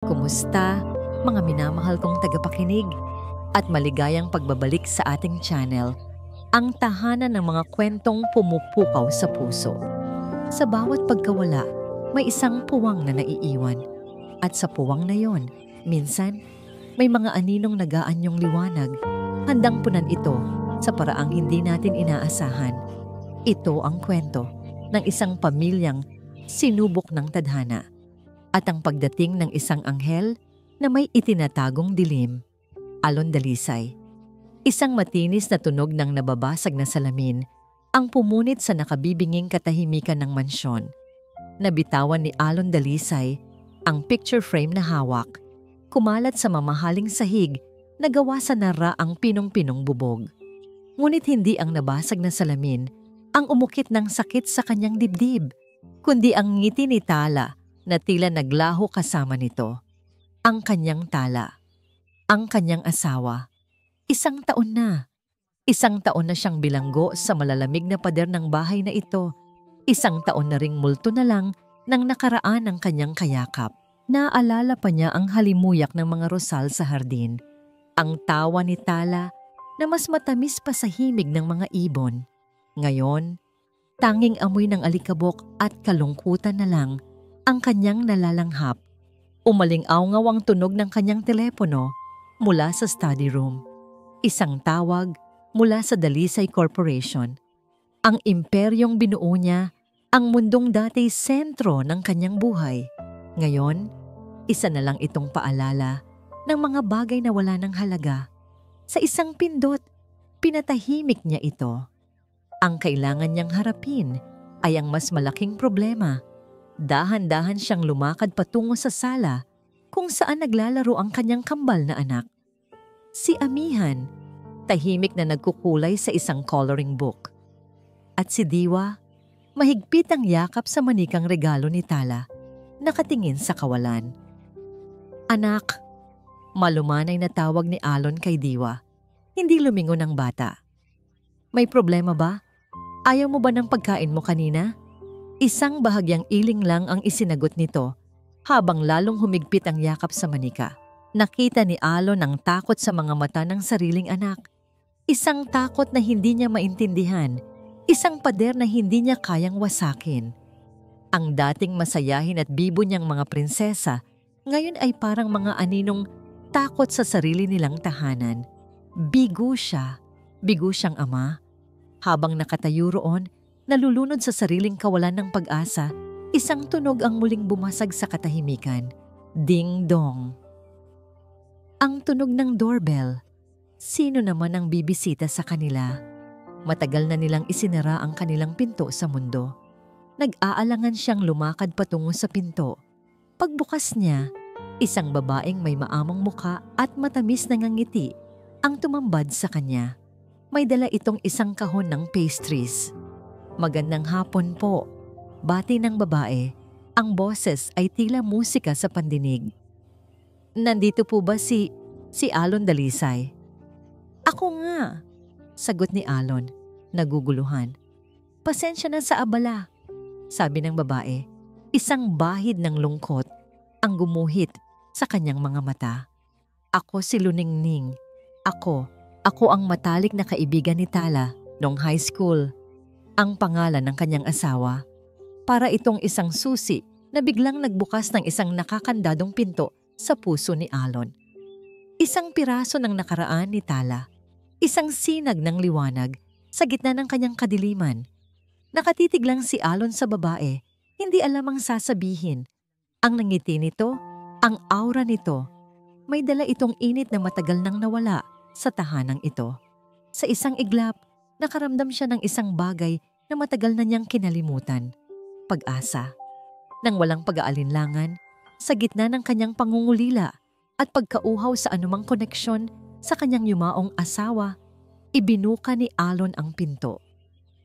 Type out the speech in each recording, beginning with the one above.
Kumusta, mga minamahal kong tagapakinig? At maligayang pagbabalik sa ating channel, ang tahanan ng mga kwentong pumupukaw sa puso. Sa bawat pagkawala, may isang puwang na naiiwan. At sa puwang na yon, minsan, may mga aninong nagaanyong liwanag, handang punan ito sa paraang hindi natin inaasahan. Ito ang kwento ng isang pamilyang sinubok ng tadhana at ang pagdating ng isang anghel na may itinatagong dilim. Alon Dalisay. Isang matinis na tunog ng nababasag na salamin ang pumunit sa nakabibinging katahimikan ng mansyon. Nabitawan ni Alon Dalisay ang picture frame na hawak, kumalat sa mamahaling sahig na gawa sa naraang pinong-pinong bubog. Ngunit hindi ang nabasag na salamin ang umukit ng sakit sa kanyang dibdib, kundi ang ngiti ni Tala na tila naglaho kasama nito. Ang kanyang Tala, ang kanyang asawa. 1 taon na. 1 taon na siyang bilanggo sa malalamig na pader ng bahay na ito. 1 taon na ring multo na lang nang nakaraan ng kanyang kayakap. Naaalala pa niya ang halimuyak ng mga rosal sa hardin. Ang tawa ni Tala na mas matamis pa sa himig ng mga ibon. Ngayon, tanging amoy ng alikabok at kalungkutan na lang ang kanyang nalalanghap. Umaling-awngaw ang tunog ng kanyang telepono mula sa study room. Isang tawag mula sa Dalisay Corporation. Ang imperyong binuo niya, ang mundong dati sentro ng kanyang buhay. Ngayon, isa na lang itong paalala ng mga bagay na wala ng halaga. Sa isang pindot, pinatahimik niya ito. Ang kailangan niyang harapin ay ang mas malaking problema. Dahan-dahan siyang lumakad patungo sa sala kung saan naglalaro ang kanyang kambal na anak. Si Amihan, tahimik na nagkukulay sa isang coloring book. At si Diwa, mahigpit ang yakap sa manikang regalo ni Tala, nakatingin sa kawalan. Anak, malumanay na tawag ni Alon kay Diwa. Hindi lumingon ang bata. May problema ba? Ayaw mo ba ng pagkain mo kanina? Isang bahagyang iling lang ang isinagot nito habang lalong humigpit ang yakap sa manika. Nakita ni Alon ang takot sa mga mata ng sariling anak. Isang takot na hindi niya maintindihan. Isang pader na hindi niya kayang wasakin. Ang dating masayahin at bibo niyang mga prinsesa, ngayon ay parang mga aninong takot sa sarili nilang tahanan. Bigo siya. Bigo siyang ama. Habang nakatayo roon, nalulunod sa sariling kawalan ng pag-asa, isang tunog ang muling bumasag sa katahimikan. Ding-dong. Ang tunog ng doorbell. Sino naman ang bibisita sa kanila? Matagal na nilang isinara ang kanilang pinto sa mundo. Nag-aalangan siyang lumakad patungo sa pinto. Pagbukas niya, isang babaeng may maamong muka at matamis na ngangiti ang tumambad sa kanya. May dala itong isang kahon ng pastries. Magandang hapon po. Bati ng babae. Ang boses ay tila musika sa pandinig. Nandito po ba si Alon Dalisay? Ako nga, sagot ni Alon, naguguluhan. Pasensya na sa abala, sabi ng babae. Isang bahid ng lungkot ang gumuhit sa kanyang mga mata. Ako si Luningning. Ako ang matalik na kaibigan ni Tala noong high school. Ang pangalan ng kanyang asawa. Para itong isang susi na biglang nagbukas ng isang nakakandadong pinto sa puso ni Alon. Isang piraso ng nakaraan ni Tala. Isang sinag ng liwanag sa gitna ng kanyang kadiliman. Nakatitig lang si Alon sa babae, hindi alam ang sasabihin. Ang nangiti nito, ang aura nito, may dala itong init na matagal nang nawala sa tahanang ito. Sa isang iglap, nakaramdam siya ng isang bagay na matagal na niyang kinalimutan. Pag-asa. Nang walang pag-aalinlangan, sa gitna ng kanyang pangungulila at pagkauhaw sa anumang koneksyon sa kanyang yumaong asawa, ibinuka ni Alon ang pinto.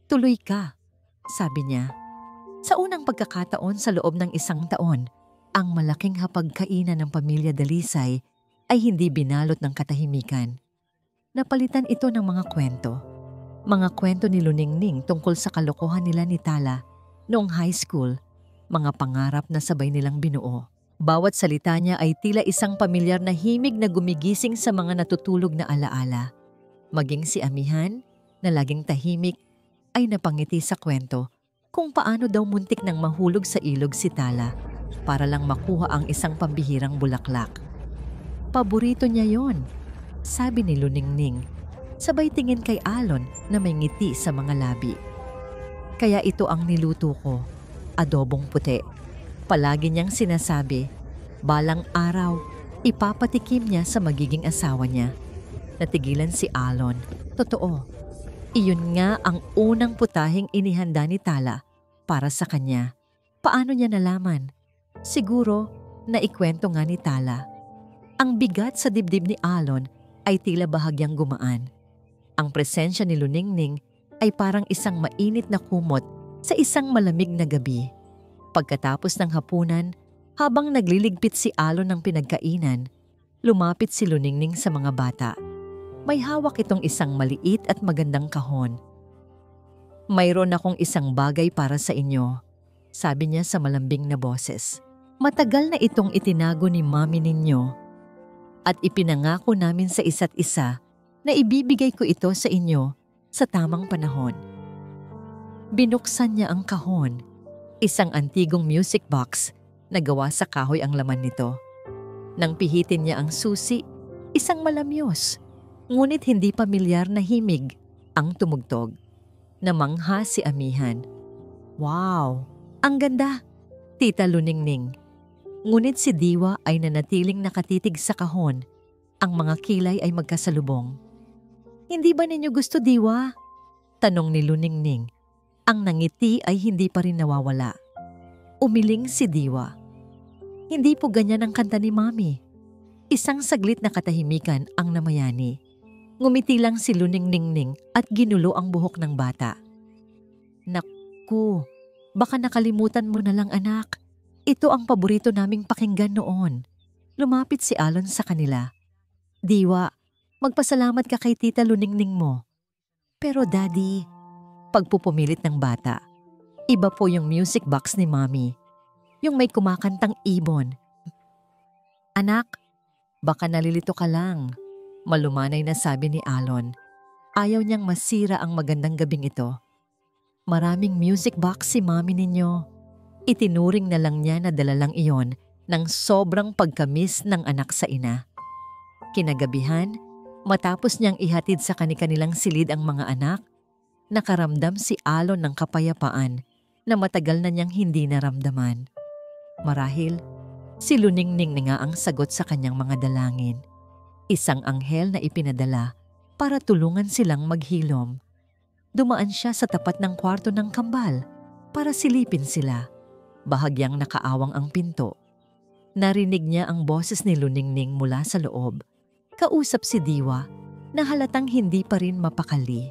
Tuloy ka, sabi niya. Sa unang pagkakataon sa loob ng 1 taon, ang malaking hapagkainan ng pamilya Dalisay ay hindi binalot ng katahimikan. Napalitan ito ng mga kwento. Mga kwento ni Luningning tungkol sa kalokohan nila ni Tala noong high school, mga pangarap na sabay nilang binuo. Bawat salita niya ay tila isang pamilyar na himig na gumigising sa mga natutulog na alaala. Maging si Amihan, na laging tahimik, ay napangiti sa kwento kung paano daw muntik nang mahulog sa ilog si Tala para lang makuha ang isang pambihirang bulaklak. Paborito niya yon, sabi ni Luningning, sabay tingin kay Alon na may ngiti sa mga labi. Kaya ito ang niluto ko, adobong puti. Palagi niyang sinasabi, balang araw, ipapatikim niya sa magiging asawa niya. Natigilan si Alon. Totoo, iyon nga ang unang putahing inihanda ni Tala para sa kanya. Paano niya nalaman? Siguro, naikwento nga ni Tala. Ang bigat sa dibdib ni Alon ay tila bahagyang gumaan. Ang presensya ni Luningning ay parang isang mainit na kumot sa isang malamig na gabi. Pagkatapos ng hapunan, habang nagliligpit si Alon ng pinagkainan, lumapit si Luningning sa mga bata. May hawak itong isang maliit at magandang kahon. Mayroon akong isang bagay para sa inyo, sabi niya sa malambing na boses. Matagal na itong itinago ni mami ninyo at ipinangako namin sa isa't isa na ibibigay ko ito sa inyo sa tamang panahon. Binuksan niya ang kahon. Isang antigong music box na gawa sa kahoy ang laman nito. Nang pihitin niya ang susi, isang malamyos, ngunit hindi pamilyar na himig ang tumugtog. Namangha si Amihan. Wow! Ang ganda! Tita Luningning. Ngunit si Diwa ay nanatiling nakatitig sa kahon. Ang mga kilay ay magkasalubong. Hindi ba ninyo gusto, Diwa? Tanong ni Luningning. Ang nangiti ay hindi pa rin nawawala. Umiling si Diwa. Hindi po ganyan ang kanta ni Mami. Isang saglit na katahimikan ang namayani. Ngumiti lang si Luningning at ginulo ang buhok ng bata. Naku, baka nakalimutan mo na lang anak. Ito ang paborito naming pakinggan noon. Lumapit si Alon sa kanila. Diwa, magpasalamat ka kay Tita Luningning mo. Pero Daddy, pagpupumilit ng bata, iba po yung music box ni Mami. Yung may kumakantang ibon. Anak, baka nalilito ka lang. Malumanay na sabi ni Alon. Ayaw niyang masira ang magandang gabing ito. Maraming music box si Mami ninyo. Itinuring na lang niya na dala lang iyon ng sobrang pagkamis ng anak sa ina. Kinagabihan, matapos niyang ihatid sa kanilang silid ang mga anak, nakaramdam si Alon ng kapayapaan na matagal na niyang hindi naramdaman. Marahil, si Luningning na nga ang sagot sa kanyang mga dalangin. Isang anghel na ipinadala para tulungan silang maghilom. Dumaan siya sa tapat ng kwarto ng kambal para silipin sila. Bahagyang nakaawang ang pinto. Narinig niya ang boses ni Luningning mula sa loob. Kausap si Diwa na halatang hindi pa rin mapakali.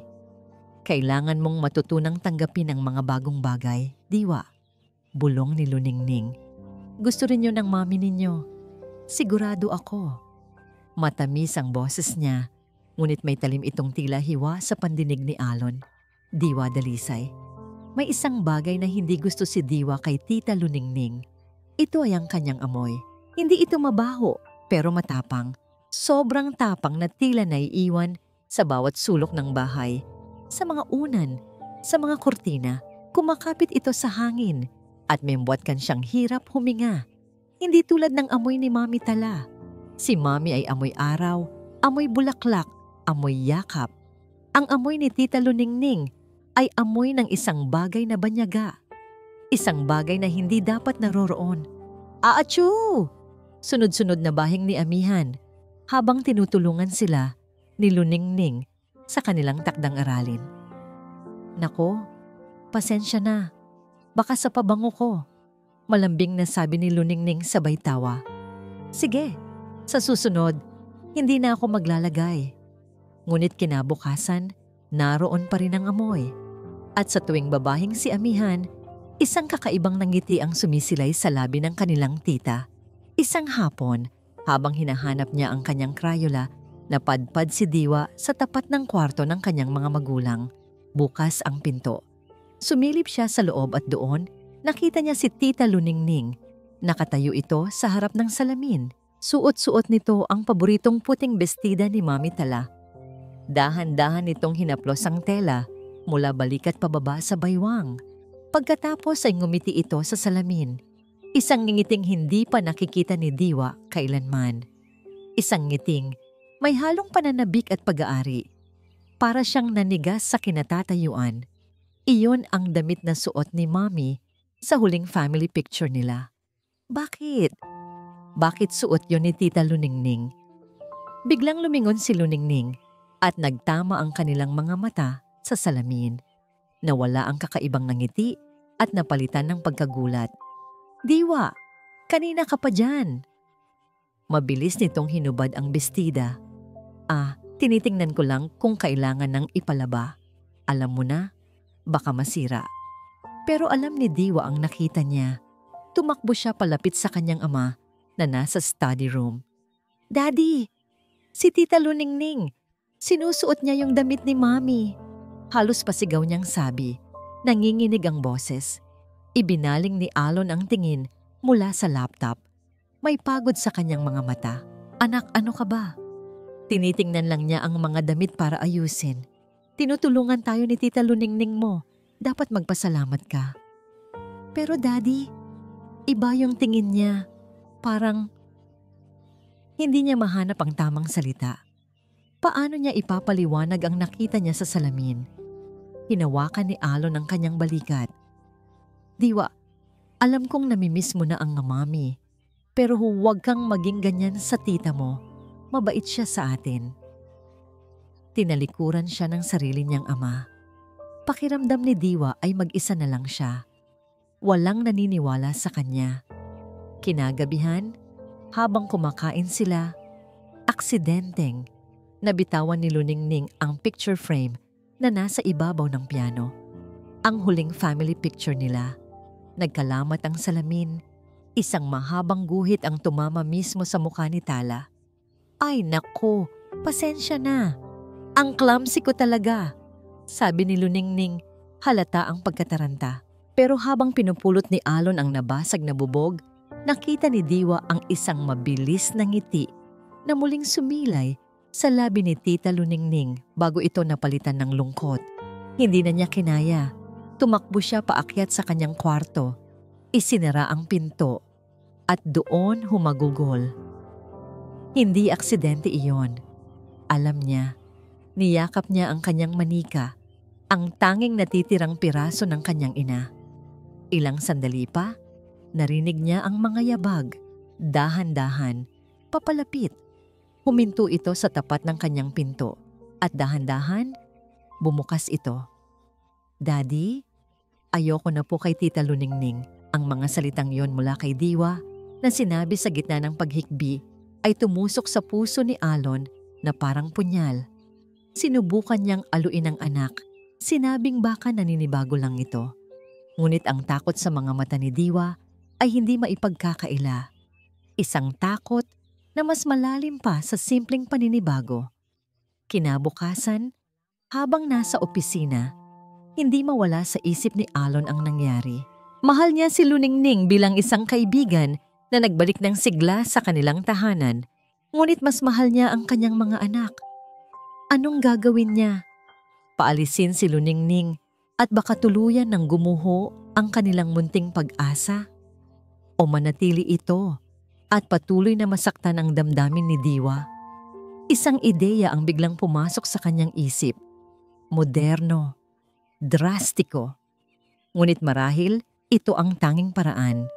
Kailangan mong matutunang tanggapin ang mga bagong bagay, Diwa. Bulong ni Luningning. Gusto rin yun ng mami ninyo. Sigurado ako. Matamis ang boses niya, ngunit may talim itong tila hiwa sa pandinig ni Alon. Diwa dalisay. May isang bagay na hindi gusto si Diwa kay Tita Luningning. Ito ay ang kanyang amoy. Hindi ito mabaho, pero matapang. Sobrang tapang na tila naiiwan sa bawat sulok ng bahay. Sa mga unan, sa mga kurtina, kumakapit ito sa hangin at membuatkan siyang hirap huminga. Hindi tulad ng amoy ni Mami Tala. Si Mami ay amoy araw, amoy bulaklak, amoy yakap. Ang amoy ni Tita Luningning ay amoy ng isang bagay na banyaga. Isang bagay na hindi dapat naroroon. Aachoo! Sunod-sunod na bahing ni Amihan habang tinutulungan sila ni Luningning sa kanilang takdang aralin. Nako, pasensya na. Baka sa pabango ko. Malambing na sabi ni Luningning sabay tawa. Sige, sa susunod, hindi na ako maglalagay. Ngunit kinabukasan, naroon pa rin ang amoy. At sa tuwing babahing si Amihan, isang kakaibang nangiti ang sumisilay sa labi ng kanilang tita. Isang hapon, habang hinahanap niya ang kanyang Crayola, napadpad si Diwa sa tapat ng kwarto ng kanyang mga magulang. Bukas ang pinto. Sumilip siya sa loob at doon, nakita niya si Tita Luningning. Nakatayo ito sa harap ng salamin. Suot-suot nito ang paboritong puting bestida ni Mami Tala. Dahan-dahan nitong hinaplos ang tela mula balikat pababa sa baywang. Pagkatapos ay ngumiti ito sa salamin. Isang ngiting hindi pa nakikita ni Diwa kailanman. Isang ngiting may halong pananabik at pag-aari. Para siyang nanigas sa kinatatayuan. Iyon ang damit na suot ni Mami sa huling family picture nila. Bakit? Bakit suot yon ni Tita Luningning? Biglang lumingon si Luningning at nagtama ang kanilang mga mata sa salamin. Nawala ang kakaibang ngiti at napalitan ng pagkagulat. Diwa, kanina ka pa dyan. Mabilis nitong hinubad ang bestida. Tinitingnan ko lang kung kailangan ng ipalaba. Alam mo na, baka masira. Pero alam ni Diwa ang nakita niya. Tumakbo siya palapit sa kanyang ama na nasa study room. Daddy, si Tita Luningning, sinusuot niya yung damit ni Mami. Halos pasigaw niyang sabi, nanginginig ang boses. Ibinaling ni Alon ang tingin mula sa laptop. May pagod sa kanyang mga mata. Anak, ano ka ba? Tinitingnan lang niya ang mga damit para ayusin. Tinutulungan tayo ni Tita Luningning mo. Dapat magpasalamat ka. Pero Daddy, iba yung tingin niya. Parang hindi niya mahanap ang tamang salita. Paano niya ipapaliwanag ang nakita niya sa salamin? Hinawakan ni Alon ang kanyang balikat. Diwa, alam kong namimiss mo na ang Mami. Pero huwag kang maging ganyan sa tita mo. Mabait siya sa atin. Tinalikuran siya ng sarili niyang ama. Pakiramdam ni Diwa ay mag-isa na lang siya. Walang naniniwala sa kanya. Kinagabihan, habang kumakain sila, aksidenteng nabitawan ni Luningning ang picture frame na nasa ibabaw ng piano. Ang huling family picture nila. Nagkalamat ang salamin. Isang mahabang guhit ang tumama mismo sa mukha ni Tala. Ay nako, pasensya na. Ang clumsy ko talaga. Sabi ni Luningning, halata ang pagkataranta. Pero habang pinupulot ni Alon ang nabasag na bubog, nakita ni Diwa ang isang mabilis na ngiti na muling sumilay sa labi ni Tita Luningning bago ito napalitan ng lungkot. Hindi na niya kinaya. Tumakbo siya paakyat sa kanyang kwarto. Isinara ang pinto at doon humagugol. Hindi aksidente iyon. Alam niya. Niyakap niya ang kanyang manika, ang tanging natitirang piraso ng kanyang ina. Ilang sandali pa, narinig niya ang mga yabag, dahan-dahan, papalapit. Huminto ito sa tapat ng kanyang pinto at dahan-dahan, bumukas ito. Daddy, ayoko na po kay Tita Luningning. Ang mga salitang yon mula kay Diwa na sinabi sa gitna ng paghikbi ay tumusok sa puso ni Alon na parang punyal. Sinubukan niyang aluin ang anak. Sinabing baka naninibago lang ito. Ngunit ang takot sa mga mata ni Diwa ay hindi maipagkakaila. Isang takot na mas malalim pa sa simpleng paninibago. Kinabukasan, habang nasa opisina, hindi mawala sa isip ni Alon ang nangyari. Mahal niya si Luningning bilang isang kaibigan na nagbalik ng sigla sa kanilang tahanan. Ngunit mas mahal niya ang kanyang mga anak. Anong gagawin niya? Paalisin si Luningning at baka tuluyan ng gumuho ang kanilang munting pag-asa? O manatili ito at patuloy na masaktan ang damdamin ni Diwa? Isang ideya ang biglang pumasok sa kanyang isip. Moderno, drastiko. Ngunit marahil ito ang tanging paraan.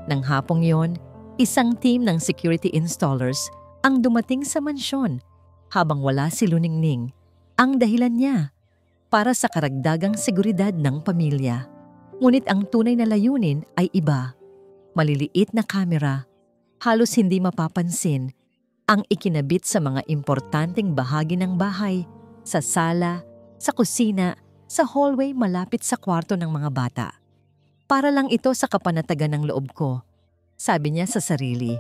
Nang hapong yon, isang team ng security installers ang dumating sa mansyon habang wala si Luningning. Ang dahilan niya para sa karagdagang seguridad ng pamilya. Ngunit ang tunay na layunin ay iba. Maliliit na kamera, halos hindi mapapansin, ang ikinabit sa mga importanteng bahagi ng bahay, sa sala, sa kusina, sa hallway malapit sa kwarto ng mga bata. Para lang ito sa kapanatagan ng loob ko, sabi niya sa sarili.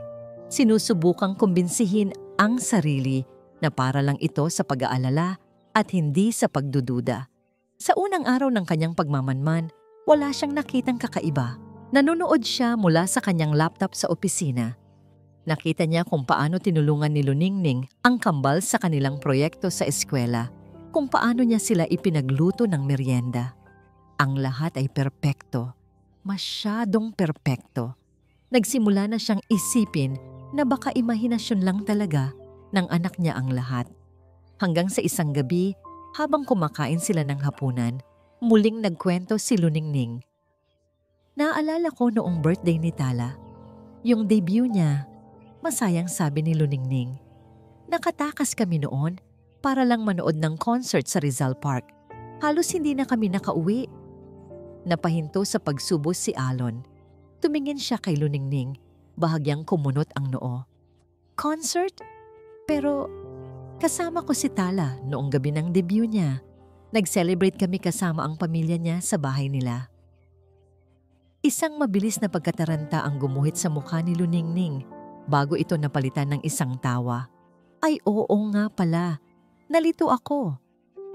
Sinusubukang kumbinsihin ang sarili na para lang ito sa pag-aalala at hindi sa pagdududa. Sa unang araw ng kanyang pagmamanman, wala siyang nakitang kakaiba. Nanonood siya mula sa kanyang laptop sa opisina. Nakita niya kung paano tinulungan ni Luningning ang kambal sa kanilang proyekto sa eskwela, kung paano niya sila ipinagluto ng merienda. Ang lahat ay perpekto, masyadong perpekto. Nagsimula na siyang isipin na baka imahinasyon lang talaga ng anak niya ang lahat. Hanggang sa isang gabi, habang kumakain sila ng hapunan, muling nagkwento si Luningning. Naalala ko noong birthday ni Tala. Yung debut niya, masayang sabi ni Luningning. Nakatakas kami noon para lang manood ng concert sa Rizal Park. Halos hindi na kami nakauwi. Napahinto sa pagsubos si Alon. Tumingin siya kay Luningning, bahagyang kumunot ang noo. Concert? Pero kasama ko si Tala noong gabi ng debut niya. Nag-celebrate kami kasama ang pamilya niya sa bahay nila. Isang mabilis na pagkataranta ang gumuhit sa mukha ni Luningning bago ito napalitan ng isang tawa. Ay oo nga pala, nalito ako.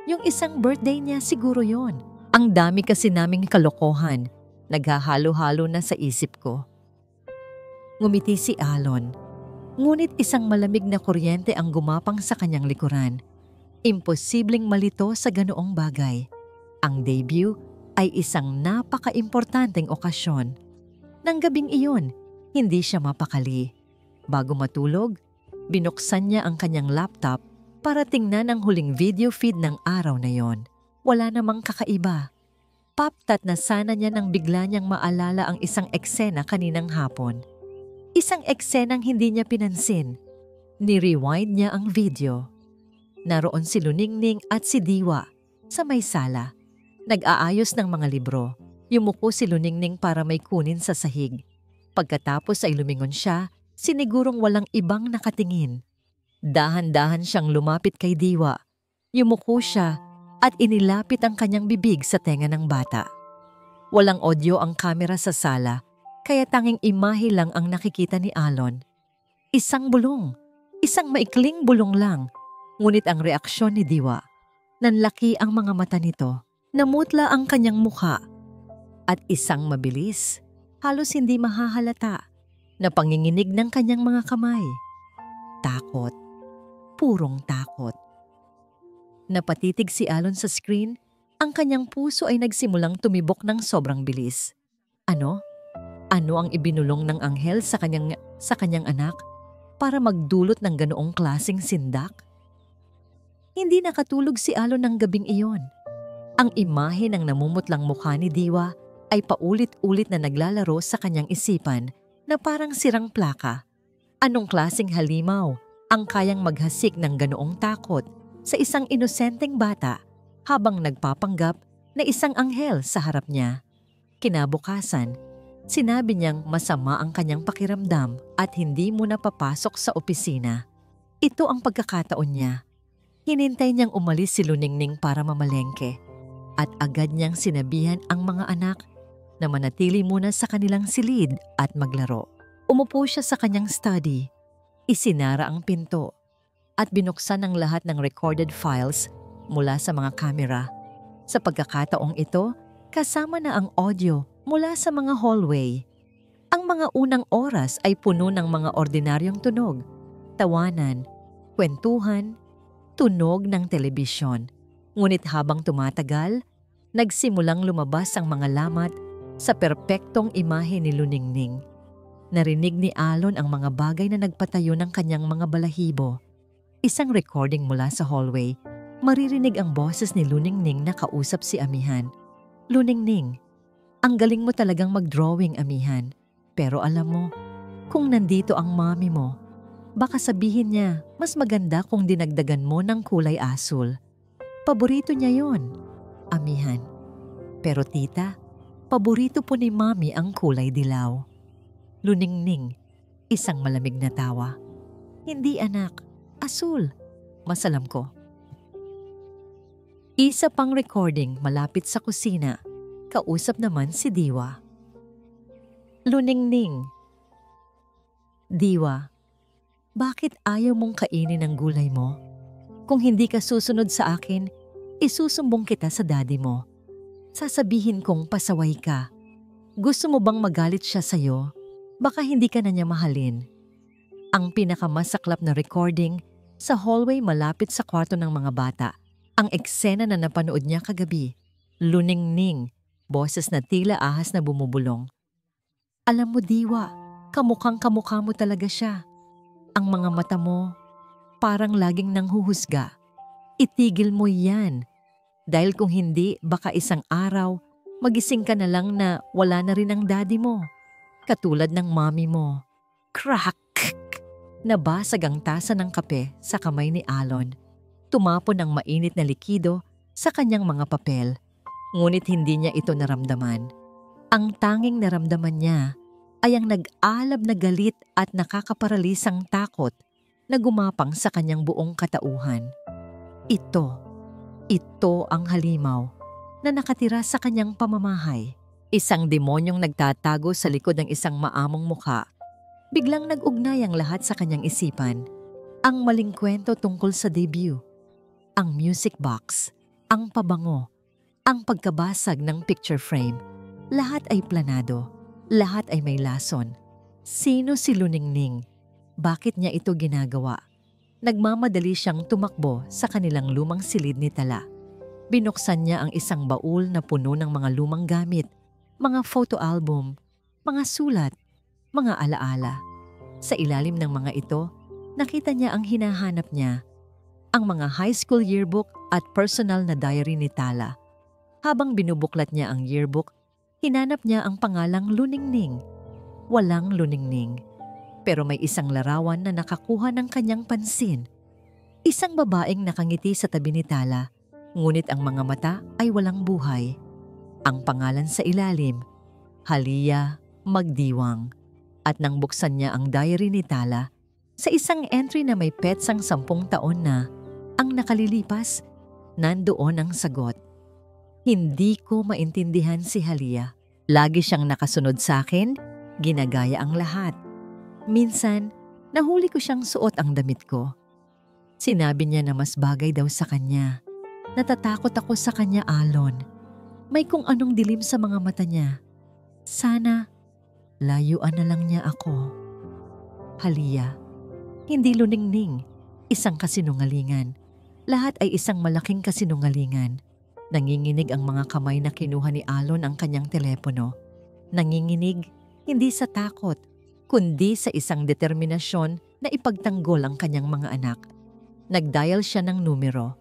Yung isang birthday niya siguro yon. Ang dami kasi naming kalokohan, naghahalo-halo na sa isip ko. Ngumiti si Alon, ngunit isang malamig na kuryente ang gumapang sa kanyang likuran. Imposibleng malito sa ganoong bagay. Ang debut ay isang napaka-importanteng okasyon. Nang gabing iyon, hindi siya mapakali. Bago matulog, binuksan niya ang kanyang laptop para tingnan ang huling video feed ng araw na yon. Wala namang kakaiba. Paptat na sana niya nang bigla niyang maalala ang isang eksena kaninang hapon. Isang eksenang hindi niya pinansin. Ni-rewind niya ang video. Naroon si Luningning at si Diwa sa may sala. Nag-aayos ng mga libro. Yumuko si Luningning para may kunin sa sahig. Pagkatapos ay lumingon siya, sinigurong walang ibang nakatingin. Dahan-dahan siyang lumapit kay Diwa. Yumuko siya at inilapit ang kanyang bibig sa tenga ng bata. Walang audio ang kamera sa sala, kaya tanging imahe lang ang nakikita ni Alon. Isang bulong, isang maikling bulong lang, ngunit ang reaksyon ni Diwa. Nanlaki ang mga mata nito, namutla ang kanyang mukha, at isang mabilis, halos hindi mahahalata, na panginginig ng kanyang mga kamay. Takot, purong takot. Napatitig si Alon sa screen, ang kanyang puso ay nagsimulang tumibok ng sobrang bilis. Ano? Ano ang ibinulong ng anghel sa kanyang anak para magdulot ng ganoong klaseng sindak? Hindi nakatulog si Alon ng gabing iyon. Ang imahe ng namumutlang mukha ni Diwa ay paulit-ulit na naglalaro sa kanyang isipan na parang sirang plaka. Anong klaseng halimaw ang kayang maghasik ng ganoong takot sa isang inosenteng bata habang nagpapanggap na isang anghel sa harap niya? Kinabukasan, sinabi niyang masama ang kanyang pakiramdam at hindi muna papasok sa opisina. Ito ang pagkakataon niya. Hinintay niyang umalis si Luningning para mamalengke at agad niyang sinabihan ang mga anak na manatili muna sa kanilang silid at maglaro. Umupo siya sa kanyang study, isinara ang pinto at binuksan ang lahat ng recorded files mula sa mga kamera. Sa pagkakataong ito, kasama na ang audio mula sa mga hallway. Ang mga unang oras ay puno ng mga ordinaryong tunog, tawanan, kwentuhan, tunog ng telebisyon. Ngunit habang tumatagal, nagsimulang lumabas ang mga lamat sa perpektong imahe ni Luningning. Narinig ni Alon ang mga bagay na nagpatayo ng kanyang mga balahibo. Isang recording mula sa hallway, maririnig ang boses ni Luningning na kausap si Amihan. Luningning, ang galing mo talagang mag-drawing, Amihan. Pero alam mo, kung nandito ang mami mo, baka sabihin niya mas maganda kung dinagdagan mo ng kulay asul. Paborito niya yon, Amihan. Pero tita, paborito po ni mami ang kulay dilaw. Luningning, isang malamig na tawa. Hindi anak, asul. Mas alam ko. Isa pang recording malapit sa kusina. Kausap naman si Diwa. Luningning. Diwa, bakit ayaw mong kainin ang gulay mo? Kung hindi ka susunod sa akin, isusumbong kita sa daddy mo. Sasabihin kong pasaway ka. Gusto mo bang magalit siya sa'yo? Baka hindi ka na niya mahalin. Ang pinakamasaklap na recording sa hallway malapit sa kwarto ng mga bata. Ang eksena na napanood niya kagabi. Luningning, boses na tila ahas na bumubulong. Alam mo, Diwa, kamukhang kamukha mo talaga siya. Ang mga mata mo, parang laging nanghuhusga. Itigil mo yan. Dahil kung hindi, baka isang araw, magising ka na lang na wala na rin ang daddy mo. Katulad ng mommy mo. Crack! Nabasag ang tasa ng kape sa kamay ni Alon. Tumapon ang mainit na likido sa kanyang mga papel. Ngunit hindi niya ito naramdaman. Ang tanging naramdaman niya ay ang nag-alab na galit at nakakaparalisang takot na gumapang sa kanyang buong katauhan. Ito ang halimaw na nakatira sa kanyang pamamahay. Isang demonyong nagtatago sa likod ng isang maamong mukha. Biglang nag-ugnay ang lahat sa kanyang isipan. Ang maling kwento tungkol sa debut. Ang music box, ang pabango, ang pagkabasag ng picture frame. Lahat ay planado, lahat ay may lason. Sino si Luningning? Bakit niya ito ginagawa? Nagmamadali siyang tumakbo sa kanilang lumang silid ni Tala. Binuksan niya ang isang baul na puno ng mga lumang gamit, mga photo album, mga sulat, mga alaala. Sa ilalim ng mga ito, nakita niya ang hinahanap niya. Ang mga high school yearbook at personal na diary ni Tala. Habang binubuklat niya ang yearbook, hinanap niya ang pangalang Luningning. Walang Luningning. Pero may isang larawan na nakakuha ng kanyang pansin. Isang babaeng nakangiti sa tabi ni Tala, ngunit ang mga mata ay walang buhay. Ang pangalan sa ilalim, Halia Magdiwang. At nang buksan niya ang diary ni Tala, sa isang entry na may petsang 10 taon na, ang nakalilipas, nandoon ang sagot. Hindi ko maintindihan si Halia. Lagi siyang nakasunod sa akin, ginagaya ang lahat. Minsan, nahuli ko siyang suot ang damit ko. Sinabi niya na mas bagay daw sa kanya. Natatakot ako sa kanya, Alon. May kung anong dilim sa mga mata niya. Sana, layuan na lang niya ako. Halia, hindi Luningning, isang kasinungalingan. Lahat ay isang malaking kasinungalingan. Nanginginig ang mga kamay na kinuha ni Alon ang kanyang telepono. Nanginginig, hindi sa takot, kundi sa isang determinasyon na ipagtanggol ang kanyang mga anak. Nagdial siya ng numero.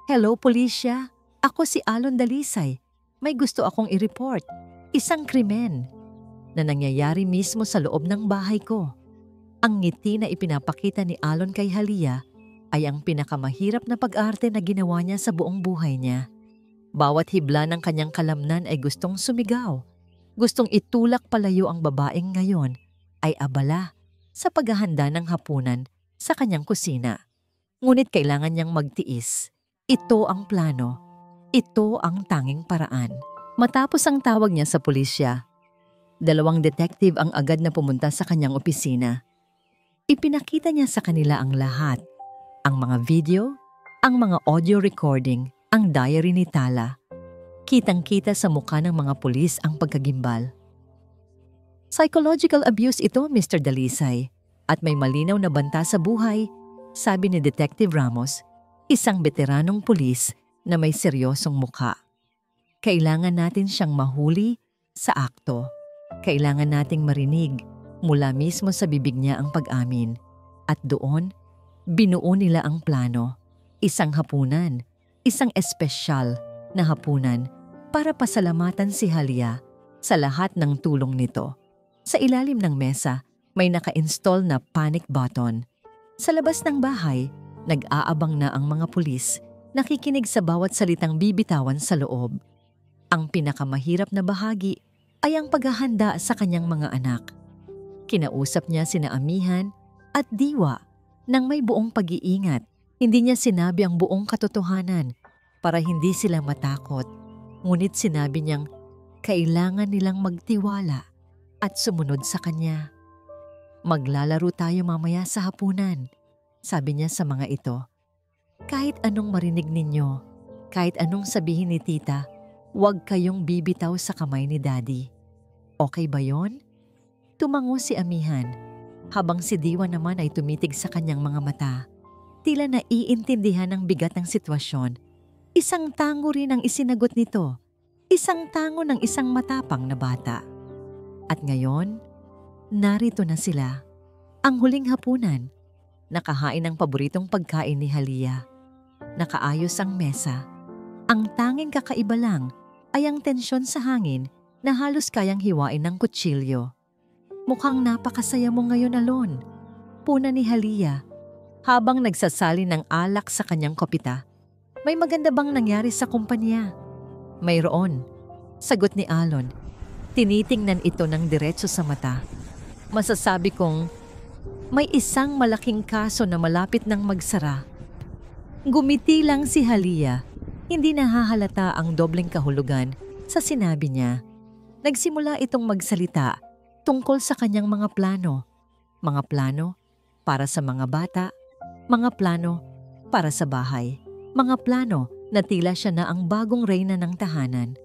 Hello, Pulisya. Ako si Alon Dalisay. May gusto akong i-report. Isang krimen na nangyayari mismo sa loob ng bahay ko. Ang ngiti na ipinapakita ni Alon kay Halia ay ang pinakamahirap na pag-arte na ginawa niya sa buong buhay niya. Bawat hibla ng kanyang kalamnan ay gustong sumigaw. Gustong itulak palayo ang babaeng ngayon ay abala sa paghahanda ng hapunan sa kanyang kusina. Ngunit kailangan niyang magtiis. Ito ang plano. Ito ang tanging paraan. Matapos ang tawag niya sa pulisya, 2 detective ang agad na pumunta sa kanyang opisina. Ipinakita niya sa kanila ang lahat. Ang mga video, ang mga audio recording, ang diary ni Tala. Kitang-kita sa mukha ng mga pulis ang pagkagimbal. Psychological abuse ito, Mr. Dalisay, at may malinaw na banta sa buhay, sabi ni Detective Ramos, isang veteranong pulis na may seryosong mukha. Kailangan natin siyang mahuli sa akto. Kailangan nating marinig mula mismo sa bibig niya ang pag-amin. At doon, binuo nila ang plano. Isang hapunan, isang espesyal na hapunan para pasalamatan si Halia sa lahat ng tulong nito. Sa ilalim ng mesa, may naka-install na panic button. Sa labas ng bahay, nag-aabang na ang mga pulis, nakikinig sa bawat salitang bibitawan sa loob. Ang pinakamahirap na bahagi ay ang paghahanda sa kanyang mga anak. Kinausap niya sina Amihan at Diwa nang may buong pag-iingat. Hindi niya sinabi ang buong katotohanan para hindi sila matakot. Ngunit sinabi niyang kailangan nilang magtiwala at sumunod sa kanya. Maglalaro tayo mamaya sa hapunan, sabi niya sa mga ito. Kahit anong marinig ninyo, kahit anong sabihin ni tita, huwag kayong bibitaw sa kamay ni daddy. Okay ba yon? Tumango si Amihan, habang si Diwa naman ay tumitig sa kanyang mga mata. Tila naiintindihan ang bigat ng sitwasyon. Isang tango rin ang isinagot nito. Isang tango ng isang matapang na bata. At ngayon, narito na sila. Ang huling hapunan. Nakahain ng paboritong pagkain ni Halia. Nakaayos ang mesa. Ang tanging kakaiba lang ay ang tensyon sa hangin na halos kayang hiwain ng kutsilyo. Mukhang napakasaya mo ngayon, Alon. Puna ni Halia habang nagsasali ng alak sa kanyang kopita. May maganda bang nangyari sa kumpanya? Mayroon, sagot ni Alon. Tinitingnan ito ng diretso sa mata. Masasabi kong may isang malaking kaso na malapit ng magsara. Gumiti lang si Halia. Hindi nahahalata ang dobleng kahulugan sa sinabi niya. Nagsimula itong magsalita tungkol sa kanyang mga plano. Mga plano para sa mga bata, mga plano para sa bahay, mga plano na tila siya na ang bagong reyna ng tahanan.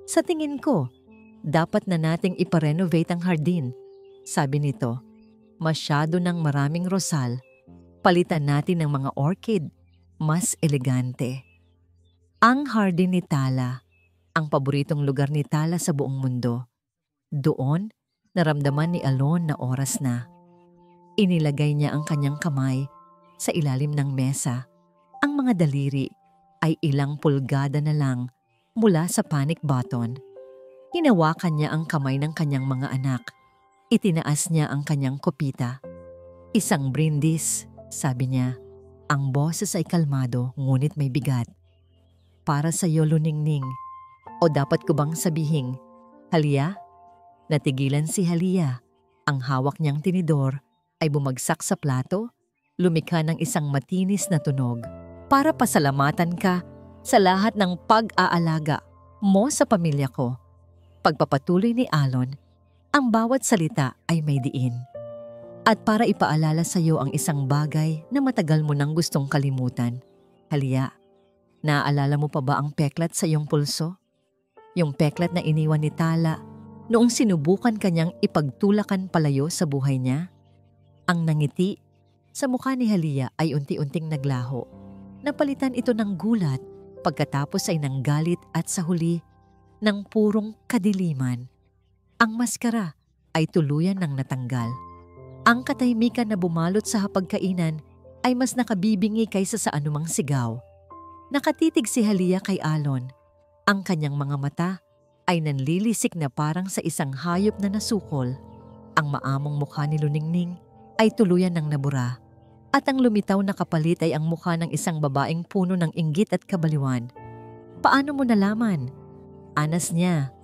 Sa tingin ko, dapat na nating iparenovate ang hardin. Sabi nito, masyado ng maraming rosal. Palitan natin ng mga orchid, mas elegante. Ang hardin ni Tala, ang paboritong lugar ni Tala sa buong mundo. Doon, naramdaman ni Alon na oras na. Inilagay niya ang kanyang kamay sa ilalim ng mesa. Ang mga daliri ay ilang pulgada na lang mula sa panic button. Hinawakan niya ang kamay ng kanyang mga anak. Itinaas niya ang kanyang kopita. Isang brindis, sabi niya. Ang boses ay kalmado ngunit may bigat. Para sa iyo, Luningning. O dapat ko bang sabihing, Halia? Natigilan si Halia. Ang hawak niyang tinidor ay bumagsak sa plato, lumikha ng isang matinis na tunog. Para pasalamatan ka sa lahat ng pag-aalaga mo sa pamilya ko. Pagpapatuloy ni Alon, ang bawat salita ay may diin. At para ipaalala sa iyo ang isang bagay na matagal mo nang gustong kalimutan. Halia, naaalala mo pa ba ang peklat sa iyong pulso? Yung peklat na iniwan ni Tala noong sinubukan kanyang ipagtulakan palayo sa buhay niya? Ang nangiti sa mukha ni Halia ay unti-unting naglaho. Napalitan ito ng gulat, pagkatapos ay ng galit at sa huli ng purong kadiliman. Ang maskara ay tuluyan ng natanggal. Ang katahimikan na bumalot sa hapagkainan ay mas nakabibingi kaysa sa anumang sigaw. Nakatitig si Halia kay Alon. Ang kanyang mga mata ay nanlilisik na parang sa isang hayop na nasukol. Ang maamong mukha ni Luningning ay tuluyan ng nabura. At ang lumitaw na kapalit ay ang mukha ng isang babaeng puno ng inggit at kabaliwan. Paano mo nalaman? Anas niya.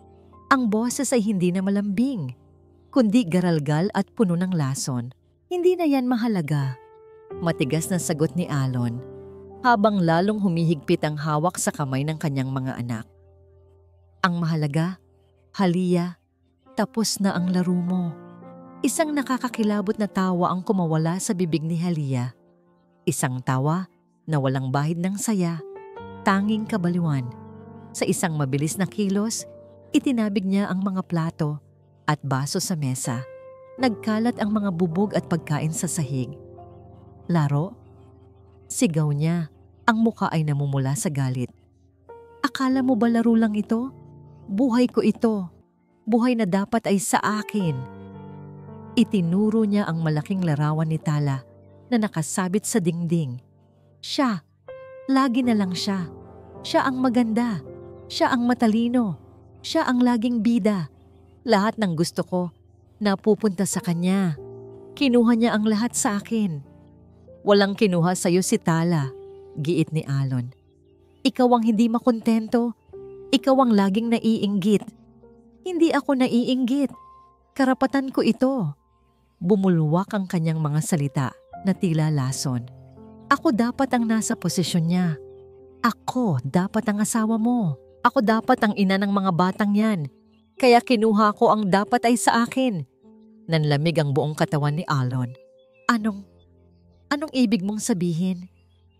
Ang boses ay hindi na malambing, kundi garalgal at puno ng lason. Hindi na yan mahalaga. Matigas na sagot ni Alon, habang lalong humihigpit ang hawak sa kamay ng kanyang mga anak. Ang mahalaga, Halia, tapos na ang laro mo. Isang nakakakilabot na tawa ang kumawala sa bibig ni Halia. Isang tawa na walang bahid ng saya, tanging kabaliwan. Sa isang mabilis na kilos, itinabig niya ang mga plato at baso sa mesa. Nagkalat ang mga bubog at pagkain sa sahig. Laro? Sigaw niya. Ang muka ay namumula sa galit. Akala mo ba laro lang ito? Buhay ko ito. Buhay na dapat ay sa akin. Itinuro niya ang malaking larawan ni Tala na nakasabit sa dingding. Siya. Lagi na lang siya. Siya ang maganda. Siya ang matalino. Siya ang laging bida. Lahat ng gusto ko, napupunta sa kanya. Kinuha niya ang lahat sa akin. Walang kinuha sa'yo si Tala, giit ni Alon. Ikaw ang hindi makontento. Ikaw ang laging naiinggit. Hindi ako naiinggit. Karapatan ko ito. Bumulwak ang kanyang mga salita na tila lason. Ako dapat ang nasa posisyon niya. Ako dapat ang asawa mo. Ako dapat ang ina ng mga batang yan. Kaya kinuha ko ang dapat ay sa akin. Nanlamig ang buong katawan ni Alon. Anong ibig mong sabihin?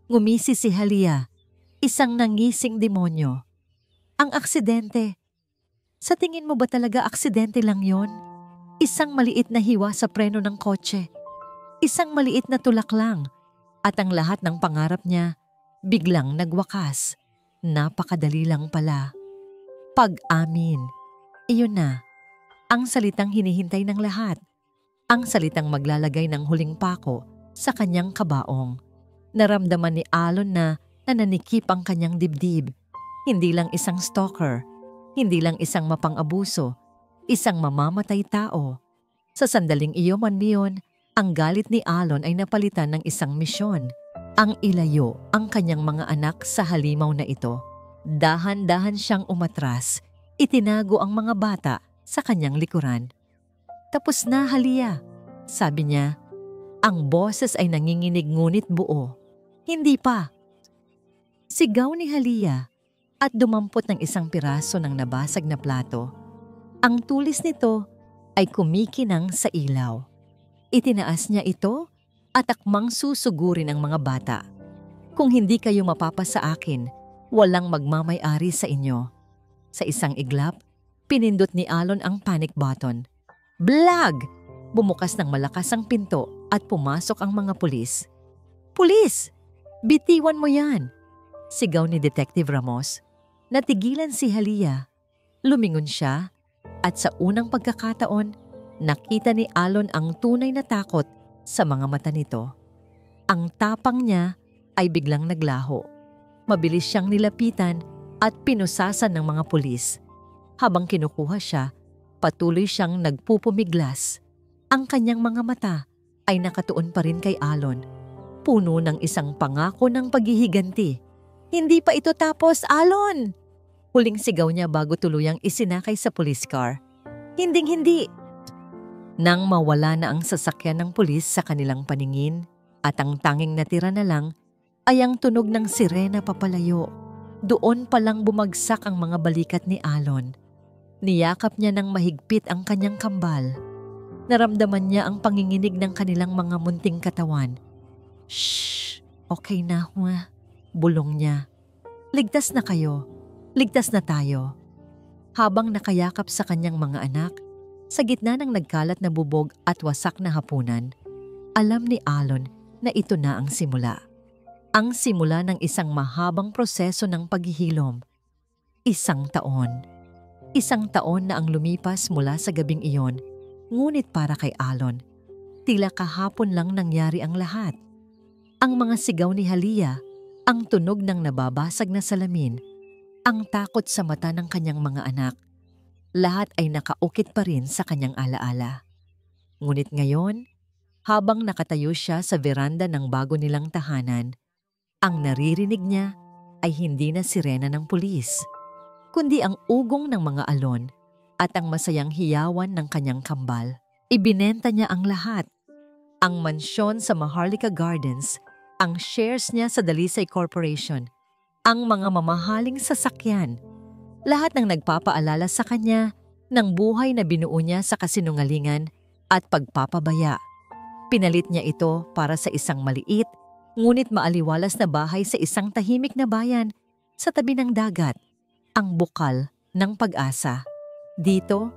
Ngumisi si Halia, isang nangising demonyo. Ang aksidente. Sa tingin mo ba talaga aksidente lang yon? Isang maliit na hiwa sa preno ng kotse. Isang maliit na tulak lang. At ang lahat ng pangarap niya, biglang nagwakas. Napakadali lang pala. Pag-amin. Iyon na. Ang salitang hinihintay ng lahat. Ang salitang maglalagay ng huling pako sa kanyang kabaong. Naramdaman ni Alon na nananikip ang kanyang dibdib. Hindi lang isang stalker. Hindi lang isang mapang-abuso, isang mamamatay tao. Sa sandaling iyon, ang galit ni Alon ay napalitan ng isang misyon. Ang ilayo ang kanyang mga anak sa halimaw na ito. Dahan-dahan siyang umatras, itinago ang mga bata sa kanyang likuran. Tapos na, Halia, sabi niya. Ang boses ay nanginginig ngunit buo. Hindi pa. Sigaw ni Halia. At dumampot ng isang piraso ng nabasag na plato. Ang tulis nito ay kumikinang sa ilaw. Itinaas niya ito at akmang susugurin ang mga bata. Kung hindi kayo mapapasa akin, walang magmamay-ari sa inyo. Sa isang iglap, pinindot ni Alon ang panic button. Blag! Bumukas ng malakas ang pinto at pumasok ang mga pulis. Pulis! Bitiwan mo yan! Sigaw ni Detective Ramos. Natigilan si Halia. Lumingon siya at sa unang pagkakataon, nakita ni Alon ang tunay na takot sa mga mata nito. Ang tapang niya ay biglang naglaho. Mabilis siyang nilapitan at pinusasan ng mga pulis. Habang kinukuha siya, patuloy siyang nagpupumiglas. Ang kanyang mga mata ay nakatuon pa rin kay Alon. Puno ng isang pangako ng paghihiganti. Hindi pa ito tapos, Alon! Huling sigaw niya bago tuluyang isinakay sa police car. Hinding-hindi! Nang mawala na ang sasakyan ng pulis sa kanilang paningin at ang tanging natira na lang ay ang tunog ng sirena papalayo. Doon palang bumagsak ang mga balikat ni Alon. Niyakap niya ng mahigpit ang kanyang kambal. Naramdaman niya ang panginginig ng kanilang mga munting katawan. Shh! Okay na, huwa. Bulong niya. Ligtas na kayo. Ligtas na tayo. Habang nakayakap sa kanyang mga anak, sa gitna ng nagkalat na bubog at wasak na hapunan, alam ni Alon na ito na ang simula. Ang simula ng isang mahabang proseso ng paghihilom. Isang taon. Isang taon na ang lumipas mula sa gabing iyon, ngunit para kay Alon, tila kahapon lang nangyari ang lahat. Ang mga sigaw ni Halia, ang tunog ng nababasag na salamin, ang takot sa mata ng kanyang mga anak, lahat ay nakaukit pa rin sa kanyang alaala. Ngunit ngayon, habang nakatayo siya sa veranda ng bago nilang tahanan, ang naririnig niya ay hindi na sirena ng pulis, kundi ang ugong ng mga alon at ang masayang hiyawan ng kanyang kambal. Ibinenta niya ang lahat. Ang mansyon sa Maharlika Gardens, ang shares niya sa Dalisay Corporation, ang mga mamahaling sasakyan, lahat ng nagpapaalala sa kanya ng buhay na binuo niya sa kasinungalingan at pagpapabaya. Pinalit niya ito para sa isang maliit, ngunit maaliwalas na bahay sa isang tahimik na bayan sa tabi ng dagat, ang bukal ng pag-asa. Dito,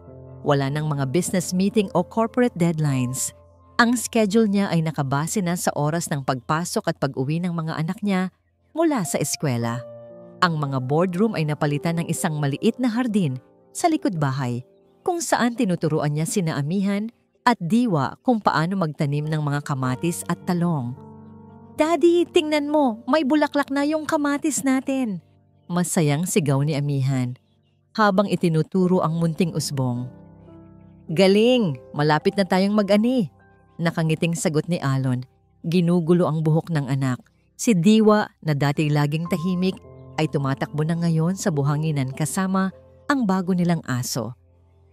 wala nang mga business meeting o corporate deadlines. Ang schedule niya ay nakabase na sa oras ng pagpasok at pag-uwi ng mga anak niya mula sa eskwela. Ang mga boardroom ay napalitan ng isang maliit na hardin sa likod bahay kung saan tinuturuan niya sina Amihan at Diwa kung paano magtanim ng mga kamatis at talong. Daddy, tingnan mo, may bulaklak na yung kamatis natin. Masayang sigaw ni Amihan habang itinuturo ang munting usbong. Galing, malapit na tayong mag-ani. Nakangiting sagot ni Alon, ginugulo ang buhok ng anak. Si Diwa na dati laging tahimik ay tumatakbo na ngayon sa buhanginan kasama ang bago nilang aso,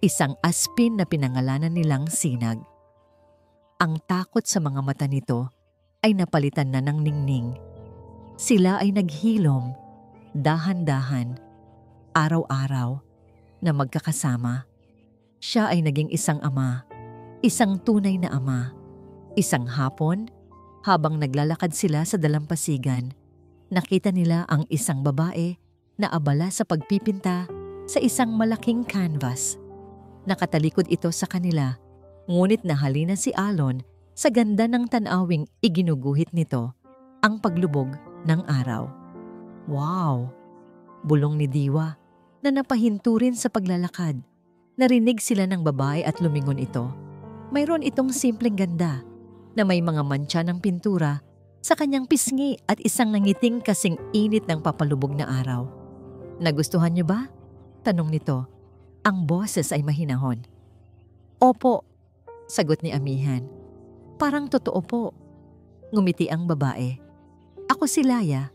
isang aspin na pinangalanan nilang Sinag. Ang takot sa mga mata nito ay napalitan na ng ningning. Sila ay naghilom, dahan-dahan, araw-araw, na magkakasama. Siya ay naging isang ama, isang tunay na ama. Isang hapon, habang naglalakad sila sa dalampasigan, nakita nila ang isang babae na abala sa pagpipinta sa isang malaking canvas. Nakatalikod ito sa kanila, ngunit nahalina si Alon sa ganda ng tanawing iginuguhit nito, ang paglubog ng araw. Wow! Bulong ni Diwa na napahinto rin sa paglalakad. Narinig sila ng babae at lumingon ito. Mayroon itong simpleng ganda na may mga mantsa ng pintura sa kanyang pisngi at isang nangiting kasing init ng papalubog na araw. Nagustuhan niyo ba? Tanong nito. Ang boses ay mahinahon. Opo, sagot ni Amihan. Parang totoo po. Ngumiti ang babae. Ako si Laya.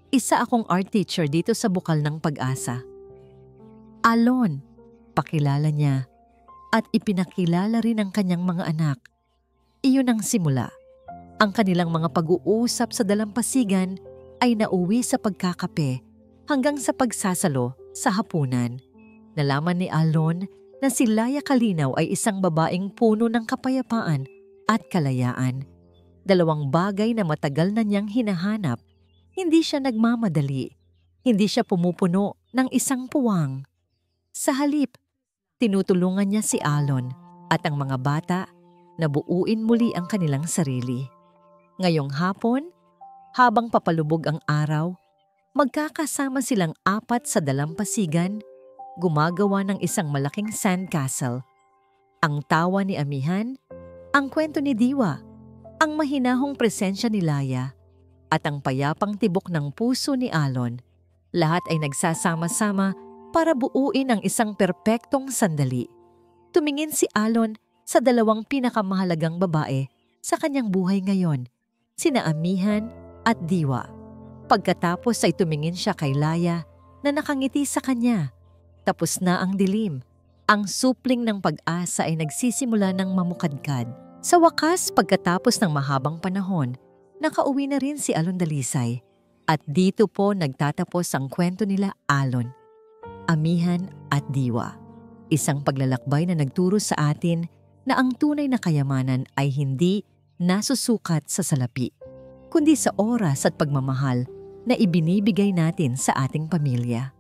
Isa akong art teacher dito sa Bukal ng Pag-asa. Alon, pakilala niya at ipinakilala rin ang kanyang mga anak. Iyon ang simula. Ang kanilang mga pag-uusap sa dalampasigan ay nauwi sa pagkakape hanggang sa pagsasalo sa hapunan. Nalaman ni Alon na si Laya Kalinaw ay isang babaeng puno ng kapayapaan at kalayaan. Dalawang bagay na matagal na niyang hinahanap. Hindi siya nagmamadali. Hindi siya pumupuno ng isang puwang. Sa halip, tinutulungan niya si Alon at ang mga bata na buuin muli ang kanilang sarili. Ngayong hapon, habang papalubog ang araw, magkakasama silang apat sa dalampasigan, gumagawa ng isang malaking sandcastle. Ang tawa ni Amihan, ang kwento ni Diwa, ang mahinahong presensya ni Laya, at ang payapang tibok ng puso ni Alon, lahat ay nagsasama-sama para buuin ang isang perpektong sandali. Tumingin si Alon sa dalawang pinakamahalagang babae sa kanyang buhay ngayon, sina Amihan at Diwa. Pagkatapos ay tumingin siya kay Laya na nakangiti sa kanya. Tapos na ang dilim. Ang supling ng pag-asa ay nagsisimula ng mamukadkad. Sa wakas, pagkatapos ng mahabang panahon, nakauwi na rin si Alon Dalisay. At dito po nagtatapos ang kwento nila Alon, Amihan at Diwa. Isang paglalakbay na nagturo sa atin na ang tunay na kayamanan ay hindi nasusukat sa salapi, kundi sa oras at pagmamahal na ibinibigay natin sa ating pamilya.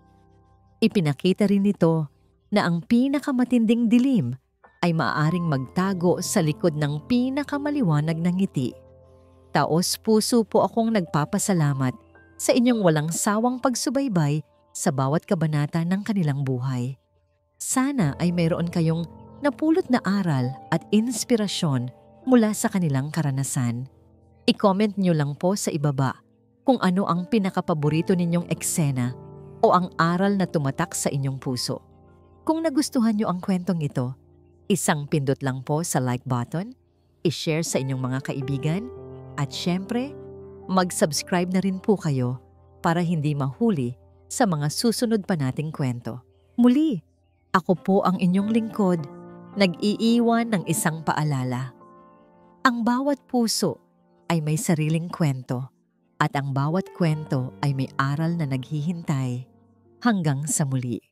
Ipinakita rin nito na ang pinakamatinding dilim ay maaaring magtago sa likod ng pinakamaliwanag na ngiti. Taos-puso po akong nagpapasalamat sa inyong walang sawang pagsubaybay sa bawat kabanata ng kanilang buhay. Sana ay mayroon kayong napulot na aral at inspirasyon mula sa kanilang karanasan. I-comment nyo lang po sa ibaba kung ano ang pinakapaborito ninyong eksena o ang aral na tumatak sa inyong puso. Kung nagustuhan nyo ang kwentong ito, isang pindot lang po sa like button, i-share sa inyong mga kaibigan, at syempre, mag-subscribe na rin po kayo para hindi mahuli sa mga susunod pa nating kwento. Muli, ako po ang inyong lingkod, nag-iiwan ng isang paalala. Ang bawat puso ay may sariling kwento at ang bawat kwento ay may aral na naghihintay. Hanggang sa muli.